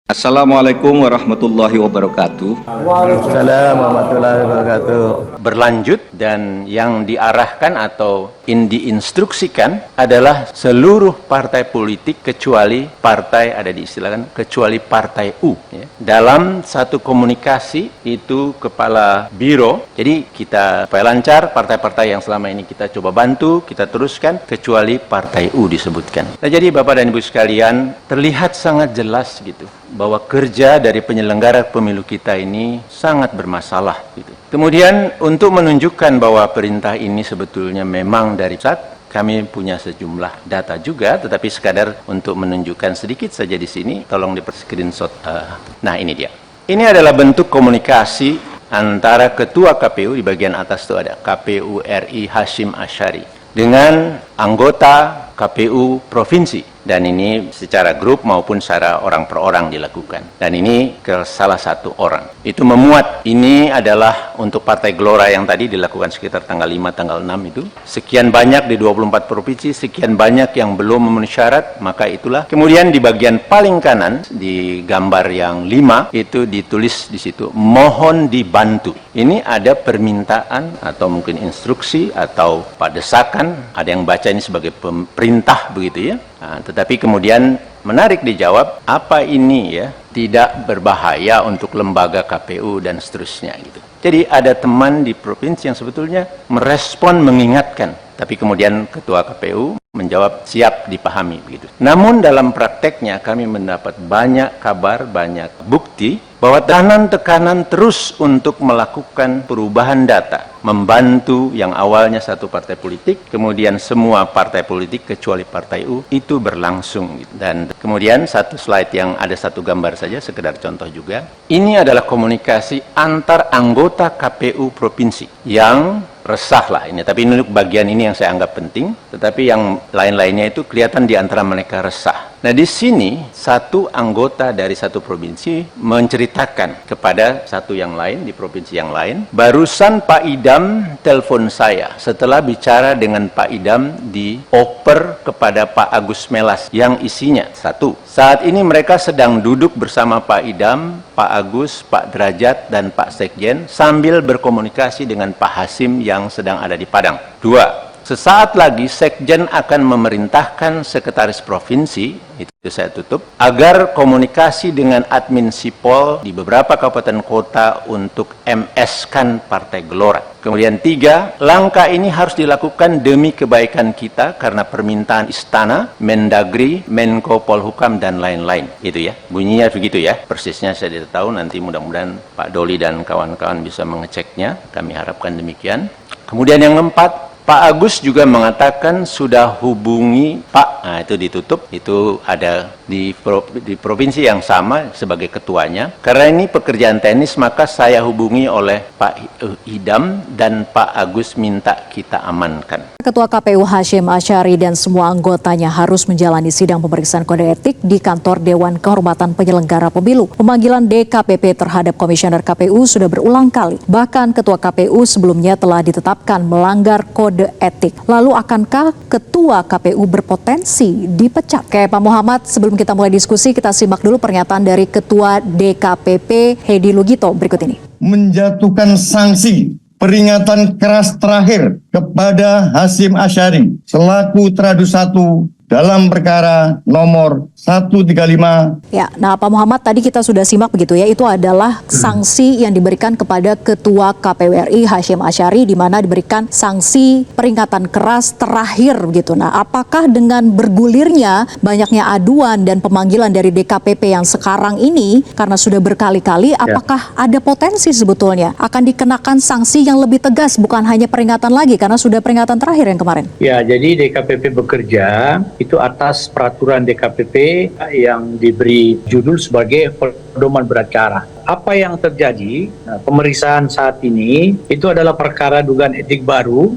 Assalamualaikum warahmatullahi wabarakatuh. Waalaikumsalam warahmatullahi wabarakatuh. Berlanjut dan yang diarahkan atau diinstruksikan adalah seluruh partai politik kecuali partai ada diistilahkan kecuali partai U ya. Dalam satu komunikasi itu kepala biro, jadi kita supaya lancar partai-partai yang selama ini kita coba bantu, kita teruskan kecuali partai U disebutkan. Nah, jadi Bapak dan Ibu sekalian, terlihat sangat jelas gitu bahwa kerja dari penyelenggara pemilu kita ini sangat bermasalah gitu. Kemudian untuk menunjukkan bahwa perintah ini sebetulnya memang dari pusat, kami punya sejumlah data juga, tetapi sekadar untuk menunjukkan sedikit saja di sini, tolong di-screenshot. Nah, ini dia. Ini adalah bentuk komunikasi antara Ketua KPU, di bagian atas itu ada KPU RI Hasyim Asyari, dengan anggota KPU Provinsi. Dan ini secara grup maupun secara orang per orang dilakukan. Dan ini ke salah satu orang. Itu memuat, ini adalah untuk Partai Gelora yang tadi dilakukan sekitar tanggal 5, tanggal 6 itu. Sekian banyak di 24 provinsi, sekian banyak yang belum memenuhi syarat, maka itulah. Kemudian di bagian paling kanan, di gambar yang 5, itu ditulis di situ, mohon dibantu. Ini ada permintaan atau mungkin instruksi atau padesakan, ada yang baca ini sebagai perintah begitu ya. Nah, tetapi kemudian menarik dijawab, apa ini ya tidak berbahaya untuk lembaga KPU dan seterusnya gitu. Jadi ada teman di provinsi yang sebetulnya merespon mengingatkan, tapi kemudian Ketua KPU menjawab siap dipahami begitu. Namun dalam prakteknya kami mendapat banyak kabar, banyak bukti bahwa tekanan terus untuk melakukan perubahan data, membantu yang awalnya satu partai politik, kemudian semua partai politik kecuali partai U, itu berlangsung. Dan kemudian satu slide yang ada satu gambar saja, sekedar contoh juga. Ini adalah komunikasi antar anggota KPU provinsi yang resah lah ini, tapi ini bagian ini yang saya anggap penting, tetapi yang lain-lainnya itu kelihatan di antara mereka resah. Nah, di sini satu anggota dari satu provinsi menceritakan kepada satu yang lain di provinsi yang lain, barusan Pak Idam telepon saya setelah bicara dengan Pak Idam dioper kepada Pak Agus Melas yang isinya satu, saat ini mereka sedang duduk bersama Pak Idam, Pak Agus, Pak Derajat, dan Pak Sekjen sambil berkomunikasi dengan Pak Hasyim yang sedang ada di Padang. Dua, sesaat lagi Sekjen akan memerintahkan Sekretaris Provinsi, itu saya tutup, agar komunikasi dengan admin Sipol di beberapa kabupaten kota untuk MS-kan Partai Gelora. Kemudian tiga, langkah ini harus dilakukan demi kebaikan kita karena permintaan Istana, Mendagri, Menko Polhukam, dan lain-lain. Itu ya, bunyinya begitu ya. Persisnya saya tidak tahu, nanti mudah-mudahan Pak Doli dan kawan-kawan bisa mengeceknya. Kami harapkan demikian. Kemudian yang keempat, Pak Agus juga mengatakan sudah hubungi Pak, nah itu ditutup, itu ada di provinsi yang sama sebagai ketuanya. Karena ini pekerjaan teknis, maka saya hubungi oleh Pak Idam dan Pak Agus minta kita amankan. Ketua KPU Hasyim Asyari dan semua anggotanya harus menjalani sidang pemeriksaan kode etik di kantor Dewan Kehormatan Penyelenggara Pemilu. Pemanggilan DKPP terhadap Komisioner KPU sudah berulang kali. Bahkan Ketua KPU sebelumnya telah ditetapkan melanggar kode etik. Lalu akankah Ketua KPU berpotensi dipecat? Oke, Pak Muhammad, sebelum kita mulai diskusi, kita simak dulu pernyataan dari Ketua DKPP Hedi Lugito berikut ini. Menjatuhkan sanksi peringatan keras terakhir kepada Hasyim Asyari selaku Tradu 1 dalam perkara nomor 135. Ya, nah Pak Muhammad, tadi kita sudah simak begitu ya, itu adalah sanksi yang diberikan kepada Ketua KPU RI Hasyim Asyari, di mana diberikan sanksi peringatan keras terakhir begitu. Nah, apakah dengan bergulirnya banyaknya aduan dan pemanggilan dari DKPP yang sekarang ini, karena sudah berkali-kali, apakah ada potensi sebetulnya akan dikenakan sanksi yang lebih tegas, bukan hanya peringatan lagi, karena sudah peringatan terakhir yang kemarin? Ya, jadi DKPP bekerja itu atas peraturan DKPP yang diberi judul sebagai pedoman beracara. apa yang terjadi, pemeriksaan saat ini itu adalah perkara dugaan etik baru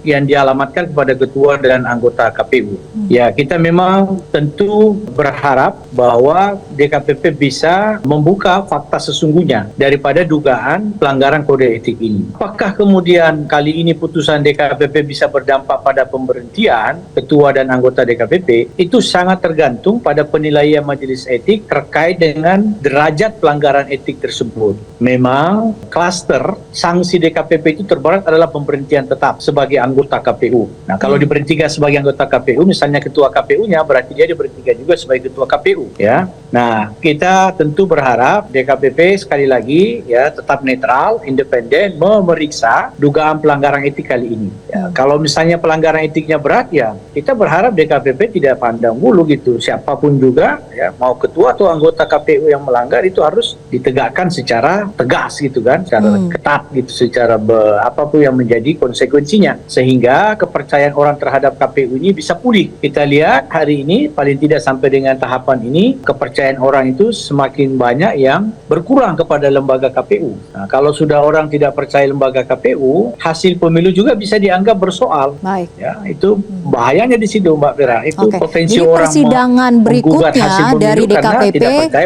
yang dialamatkan kepada ketua dan anggota KPU. Ya, kita memang tentu berharap bahwa DKPP bisa membuka fakta sesungguhnya daripada dugaan pelanggaran kode etik ini. Apakah kemudian kali ini putusan DKPP bisa berdampak pada pemberhentian ketua dan anggota DKPP? Itu sangat tergantung pada penilaian majelis etik terkait dengan derajat pelanggaran etik tersebut. Memang klaster sanksi DKPP itu terberat adalah pemberhentian tetap sebagai anggota KPU. Nah, kalau diberhentikan sebagai anggota KPU, misalnya ketua KPU-nya, berarti dia diberhentikan juga sebagai ketua KPU, ya. Nah, kita tentu berharap DKPP sekali lagi ya tetap netral, independen, memeriksa dugaan pelanggaran etik kali ini. Ya, kalau misalnya pelanggaran etiknya berat, ya kita berharap DKPP tidak pandang bulu gitu. Siapapun juga, ya mau ketua atau anggota KPU yang melanggar itu harus ditegakkan secara tegas gitu kan, secara ketat gitu, secara apapun yang menjadi konsekuensinya, sehingga kepercayaan orang terhadap KPU ini bisa pulih. Kita lihat hari ini paling tidak sampai dengan tahapan ini kepercayaan orang itu semakin banyak yang berkurang kepada lembaga KPU. Nah, kalau sudah orang tidak percaya lembaga KPU, hasil pemilu juga bisa dianggap bersoal. Baik. Ya, itu bahayanya di situ, Mbak Vera. Itu potensi jadi orang persidangan berikutnya dari DKPP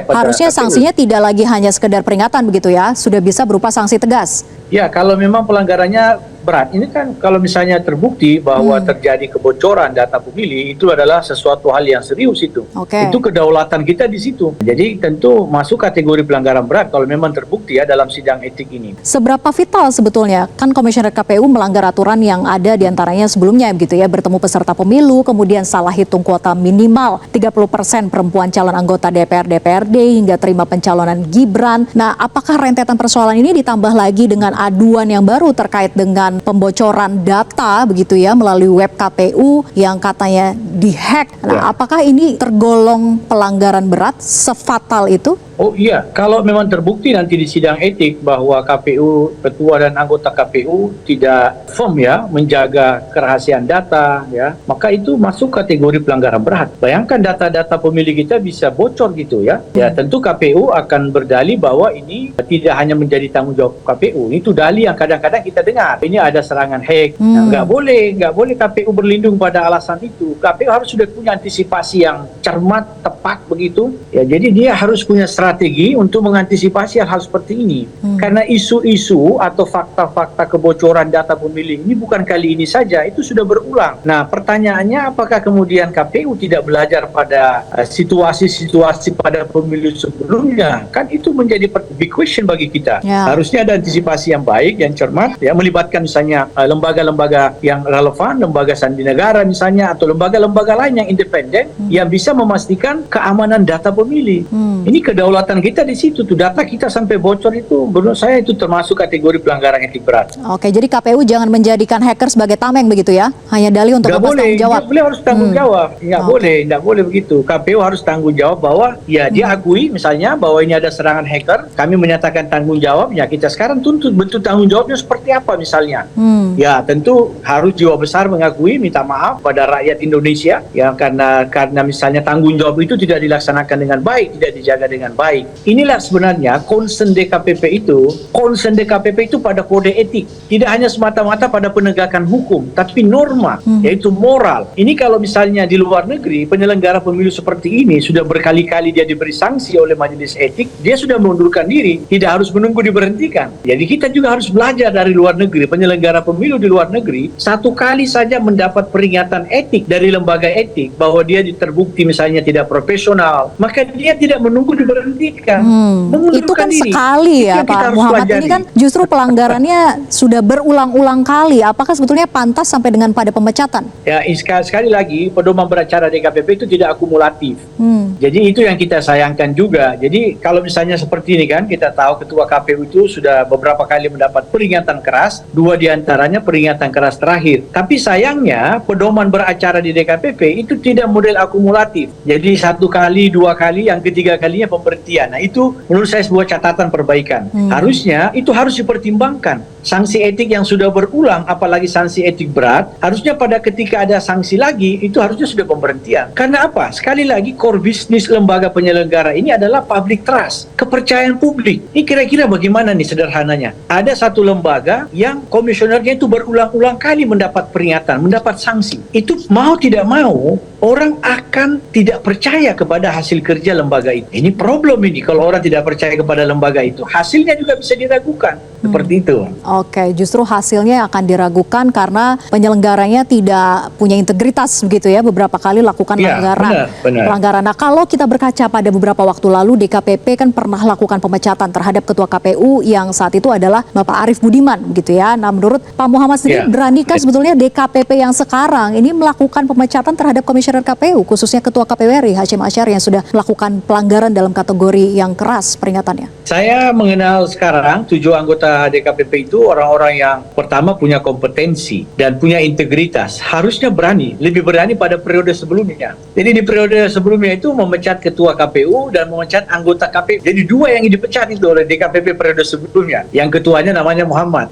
harusnya KPU. sanksinya tidak lagi hanya sekedar peringatan begitu ya, sudah bisa berupa sanksi tegas. Ya, kalau memang pelanggarannya berat. Ini kan kalau misalnya terbukti bahwa terjadi kebocoran data pemilih, itu adalah sesuatu hal yang serius itu. Itu kedaulatan kita di situ. Jadi tentu masuk kategori pelanggaran berat kalau memang terbukti ya dalam sidang etik ini. Seberapa vital sebetulnya kan komisioner KPU melanggar aturan yang ada diantaranya sebelumnya begitu ya, bertemu peserta pemilu, kemudian salah hitung kuota minimal 30% perempuan calon anggota DPR, DPRD hingga terima pencalonan Gibran. Nah, apakah rentetan persoalan ini ditambah lagi dengan aduan yang baru terkait dengan pembocoran data begitu ya melalui web KPU yang katanya dihack. Nah, apakah ini tergolong pelanggaran berat sefatal itu? Oh iya, kalau memang terbukti nanti di sidang etik bahwa KPU, ketua dan anggota KPU tidak firm ya menjaga kerahasiaan data ya, maka itu masuk kategori pelanggaran berat. Bayangkan data-data pemilih kita bisa bocor gitu ya. Ya tentu KPU akan berdalih bahwa ini tidak hanya menjadi tanggung jawab KPU. Itu dalih yang kadang-kadang kita dengar. Ini ada serangan hack. Nah, nggak boleh KPU berlindung pada alasan itu. KPU harus sudah punya antisipasi yang cermat, tepat begitu. Ya, jadi dia harus punya strategi untuk mengantisipasi hal seperti ini. Karena isu-isu atau fakta-fakta kebocoran data pemilih ini bukan kali ini saja, itu sudah berulang. Nah, pertanyaannya apakah kemudian KPU tidak belajar pada situasi-situasi pada pemilu sebelumnya? Kan itu menjadi big question bagi kita. Harusnya ada antisipasi yang baik, yang cermat, ya melibatkan misalnya lembaga-lembaga yang relevan, lembaga sandi negara misalnya, atau lembaga-lembaga lain yang independen yang bisa memastikan keamanan data pemilih. Ini kedaulatan kita di situ tuh, data kita sampai bocor itu menurut saya itu termasuk kategori pelanggaran etik berat. Oke, jadi KPU jangan menjadikan hacker sebagai tameng begitu ya? Hanya dalih untuk lepas tanggung jawab. Beliau harus tanggung jawab. Nggak boleh begitu. KPU harus tanggung jawab bahwa ya dia akui misalnya bahwa ini ada serangan hacker, kami menyatakan tanggung jawab, ya kita sekarang tuntut bentuk tanggung jawabnya seperti apa misalnya. Ya tentu harus jiwa besar mengakui, minta maaf pada rakyat Indonesia ya karena misalnya tanggung jawab itu tidak dilaksanakan dengan baik, tidak dijaga dengan baik. Inilah sebenarnya concern DKPP itu pada kode etik, tidak hanya semata-mata pada penegakan hukum, tapi norma, yaitu moral. Ini kalau misalnya di luar negeri penyelenggara pemilu seperti ini sudah berkali-kali dia diberi sanksi oleh majelis etik, dia sudah mengundurkan diri, tidak harus menunggu diberhentikan. Jadi kita juga harus belajar dari luar negeri. Penyelenggara pemilu di luar negeri satu kali saja mendapat peringatan etik dari lembaga etik bahwa dia terbukti misalnya tidak profesional, maka dia tidak menunggu diberhentikan. Itu kan diri. Sekali ya Pak Muhammad, ini kan justru pelanggarannya sudah berulang-ulang kali. Apakah sebetulnya pantas sampai dengan pada pemecatan? Ya, sekali lagi pedoman beracara DKPP itu tidak akumulatif. Jadi itu yang kita sayangkan juga. Jadi kalau misalnya seperti ini kan, kita tahu ketua KPU itu sudah beberapa kali mendapat peringatan keras, 2 diantaranya peringatan keras terakhir. Tapi sayangnya pedoman beracara di DKPP itu tidak model akumulatif. Jadi 1 kali, 2 kali, yang ketiga kalinya pemberhentian. Nah itu menurut saya sebuah catatan perbaikan. Harusnya itu harus dipertimbangkan. Sanksi etik yang sudah berulang, apalagi sanksi etik berat, harusnya pada ketika ada sanksi lagi, itu harusnya sudah pemberhentian. Karena apa? Sekali lagi, core bisnis lembaga penyelenggara ini adalah public trust, kepercayaan publik. Ini kira-kira bagaimana nih sederhananya? Ada satu lembaga yang komisionernya itu berulang-ulang kali mendapat peringatan, mendapat sanksi. Itu mau tidak mau, orang akan tidak percaya kepada hasil kerja lembaga itu. Ini problem ini, kalau orang tidak percaya kepada lembaga itu, hasilnya juga bisa diragukan. Seperti itu. Oke, justru hasilnya akan diragukan karena penyelenggaranya tidak punya integritas begitu ya, beberapa kali lakukan pelanggaran. Nah, kalau kita berkaca pada beberapa waktu lalu, DKPP kan pernah lakukan pemecatan terhadap Ketua KPU yang saat itu adalah Bapak Arief Budiman gitu ya. Nah, menurut Pak Muhammad sendiri, beranikah sebetulnya DKPP yang sekarang ini melakukan pemecatan terhadap Komisioner KPU, khususnya Ketua KPU RI Hasyim Asyari yang sudah melakukan pelanggaran dalam kategori yang keras peringatannya? Saya mengenal sekarang 7 anggota DKPP itu orang-orang yang pertama punya kompetensi dan punya integritas. Harusnya berani, lebih berani pada periode sebelumnya. Jadi di periode sebelumnya itu memecat Ketua KPU dan memecat anggota KPU. Jadi 2 yang dipecat itu oleh DKPP periode sebelumnya. Yang ketuanya namanya Muhammad.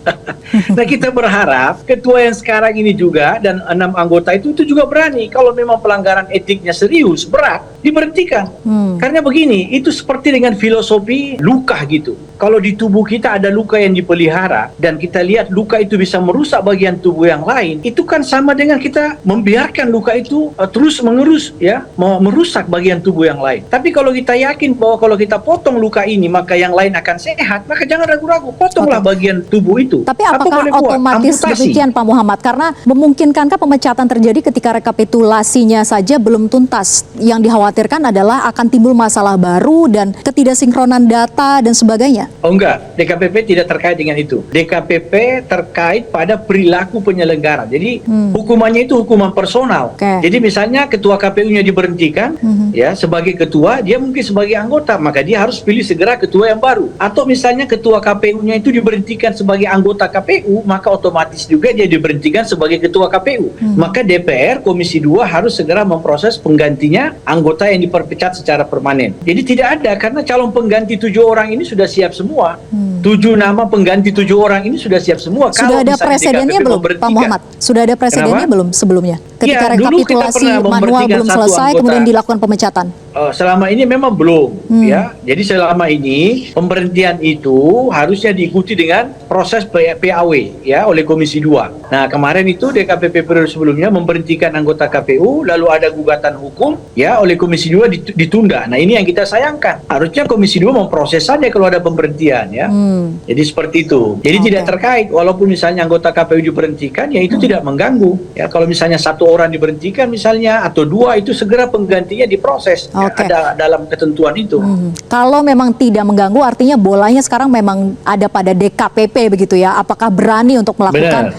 Nah, kita berharap ketua yang sekarang ini juga dan 6 anggota itu juga berani. Kalau memang pelanggaran etiknya serius, berat, diberhentikan. Karena begini, itu seperti dengan filosofi luka gitu. Kalau di tubuh kita ada luka yang dipelihara dan kita lihat luka itu bisa merusak bagian tubuh yang lain, itu kan sama dengan kita membiarkan luka itu terus mengerus ya, merusak bagian tubuh yang lain. Tapi kalau kita yakin bahwa kalau kita potong luka ini maka yang lain akan sehat, maka jangan ragu-ragu, potonglah bagian tubuh itu. Tapi apakah otomatis demikian Pak Muhammad? Karena memungkinkankah pemecatan terjadi ketika rekapitulasinya saja belum tuntas? Yang dikhawatirkan adalah akan timbul masalah baru dan ketidaksinkronan data dan sebagainya. Oh enggak, DKPP tidak terkait dengan itu. DKPP terkait pada perilaku penyelenggara. Jadi hukumannya itu hukuman personal. Jadi misalnya ketua KPU-nya diberhentikan ya sebagai ketua, dia mungkin sebagai anggota, maka dia harus pilih segera ketua yang baru. Atau misalnya ketua KPU-nya itu diberhentikan sebagai anggota KPU, maka otomatis juga dia diberhentikan sebagai ketua KPU. Maka DPR Komisi 2 harus segera memproses penggantinya anggota yang diperpecat secara permanen. Jadi tidak ada, karena calon pengganti 7 orang ini sudah siap semua. 7 nama pengganti 7 orang ini sudah siap semua. Sudah ada presidennya belum, Pak Muhammad? Sudah ada presidennya belum sebelumnya? Ketika rekapitulasi manual belum selesai, kemudian dilakukan pemecatan. Selama ini memang belum, ya. Jadi selama ini pemberhentian itu harusnya diikuti dengan proses PAW, ya, oleh Komisi 2. Nah, kemarin itu DKPP periode sebelumnya memberhentikan anggota KPU, lalu ada gugatan hukum, ya, oleh Komisi 2 ditunda. Nah, ini yang kita sayangkan. Harusnya Komisi 2 memproses saja kalau ada pemberhentian, ya. Jadi seperti itu. Jadi tidak terkait, walaupun misalnya anggota KPU diberhentikan, ya itu tidak mengganggu. Ya, kalau misalnya 1 orang diberhentikan misalnya atau 2, itu segera penggantinya diproses. Ya, ada dalam ketentuan itu. Kalau memang tidak mengganggu, artinya bolanya sekarang memang ada pada DKPP begitu ya. Apakah berani untuk melakukan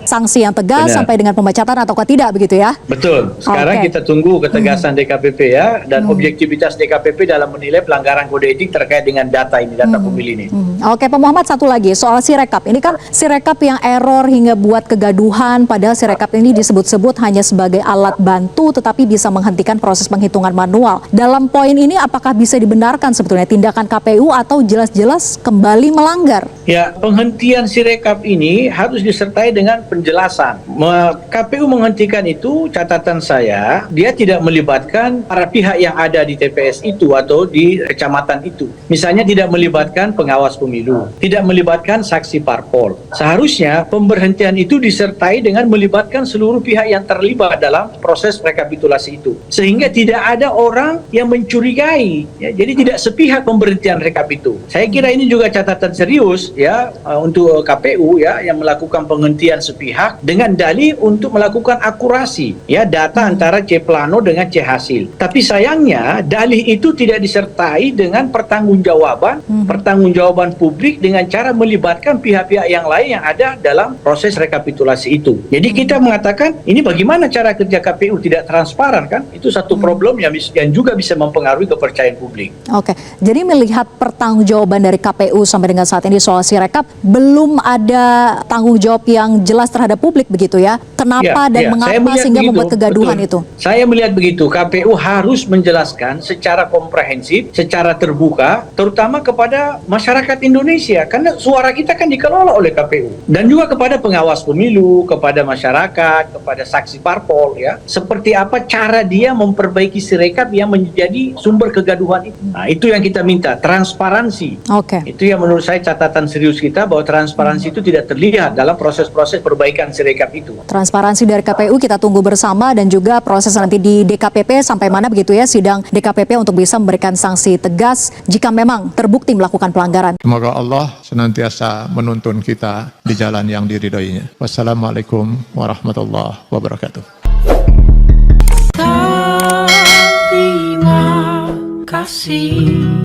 sanksi yang tegas sampai dengan pemecatan ataukah tidak begitu ya? Betul. Sekarang kita tunggu ketegasan DKPP ya, dan objektivitas DKPP dalam menilai pelanggaran kode etik terkait dengan data ini, data pemilih ini. Oke, Pak Muhammad, satu lagi soal Sirekap. Ini kan Sirekap yang error hingga buat kegaduhan, padahal Sirekap ini disebut-sebut hanya sebagai alat bantu tetapi bisa menghentikan proses penghitungan manual. Dalam poin ini apakah bisa dibenarkan sebetulnya tindakan KPU atau jelas-jelas kembali melanggar? Ya, penghentian Sirekap ini harus disertai dengan penjelasan. KPU menghentikan itu, catatan saya, dia tidak melibatkan para pihak yang ada di TPS itu atau di kecamatan itu. Misalnya tidak melibatkan pengawas pemilu, tidak melibatkan saksi parpol. Seharusnya pemberhentian itu disertai dengan melibatkan seluruh pihak yang terlibat dalam proses rekapitulasi itu. Sehingga tidak ada orang yang mencurigai, ya, jadi tidak sepihak pemberhentian rekap itu. Saya kira ini juga catatan serius ya untuk KPU ya, yang melakukan penghentian sepihak dengan dalih untuk melakukan akurasi ya data antara C plano dengan C hasil. Tapi sayangnya dalih itu tidak disertai dengan pertanggungjawaban publik dengan cara melibatkan pihak-pihak yang lain yang ada dalam proses rekapitulasi itu. Jadi kita mengatakan ini bagaimana cara kerja KPU tidak transparan kan? Itu satu problem yang juga bisa mempengaruhi kepercayaan publik. Oke, jadi melihat pertanggungjawaban dari KPU sampai dengan saat ini soal Sirekap, belum ada tanggung jawab yang jelas terhadap publik begitu ya? Kenapa dan mengapa sehingga membuat kegaduhan itu? Saya melihat begitu, KPU harus menjelaskan secara komprehensif, secara terbuka, terutama kepada masyarakat Indonesia, karena suara kita kan dikelola oleh KPU, dan juga kepada pengawas pemilu, kepada masyarakat, kepada saksi parpol, ya, seperti apa cara dia memperbaiki Sirekap yang menjadi sumber kegaduhan itu. Nah, itu yang kita minta, transparansi. Oke. Itu yang menurut saya catatan serius kita, bahwa transparansi itu tidak terlihat dalam proses-proses perbaikan Sirekap itu. Transparansi dari KPU kita tunggu bersama, dan juga proses nanti di DKPP sampai mana begitu ya, sidang DKPP untuk bisa memberikan sanksi tegas jika memang terbukti melakukan pelanggaran. Semoga Allah senantiasa menuntun kita di jalan yang diridhoinya. Wassalamualaikum warahmatullahi wabarakatuh. Terima kasih.